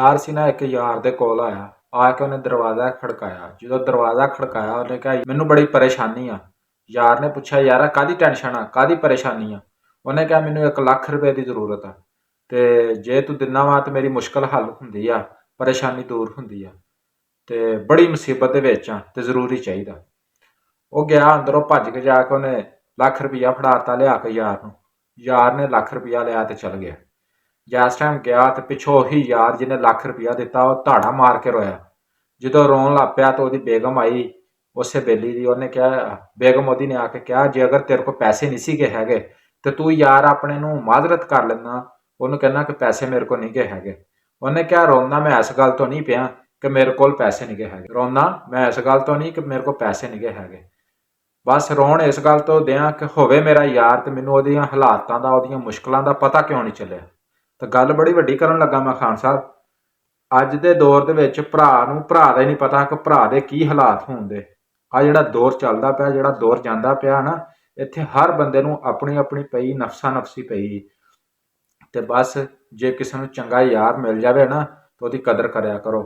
यार सी ना एक यार दे कोल आया, आके उन्हें दरवाजा खड़काया। जो दरवाजा खड़काया उन्हें कहा मैनू बड़ी परेशानी आ। यार ने पूछा यार कादी टेंशन आ, कादी परेशानी आ। उन्हें कहा मैनू 1 लाख रुपए की जरूरत आ, ते जे तू दिना वा तो मेरी मुश्किल हल हुंदी आ, परेशानी दूर हुंदी आ, ते बड़ी मुसीबत दे विच आ ते जरूरी चाहिदा। वो गया अंदरों भज के जाके उन्हें लाख रुपया फड़ाता लिया के यार नूं। यार ने लाख रुपया लिया ते चल गया। जिस टाइम गया तो पिछों ओही यार जिन्हें लाख रुपया दिता वो धाड़ा मार के रोया। जो रोन लग पिया तो ओदी बेगम आई उस बेली दी। उन्हें क्या बेगम ओदी ने आके कहा जे अगर तेरे को पैसे नहीं सी गए हैगे तो तू यार अपने नूं माजरत कर लेना, उन्होंने कहना कि पैसे मेरे को नहीं गए हैगे। उन्हें क्या रोना मैं इस गल तो नहीं पिया कि मेरे को पैसे नहीं गए हैगे, रोना मैं इस गल तो नहीं कि मेरे को पैसे नहीं गए हैगे। बस रोन इस गल तो दियां कि होवे मेरा यार तो मैनू ओदियां हालातां दा ओदियां मुश्किलां दा पता क्यों नहीं चलिया। तो गल बड़ी वड्डी करन लगा मैं खान साहब। अज दे दौर दे विच भरा नूं भरा दा ही नहीं पता कि भरा दे की हालात होंदे। आ जिहड़ा दौर चलदा पिया, जिहड़ा दौर जांदा पिया ना, इत्थे हर बंदे नूं अपनी अपनी पई नफसा नफसी पई। ते बस जे किसी नूं चंगा यार मिल जावे ना तो ओदी कदर करया करो।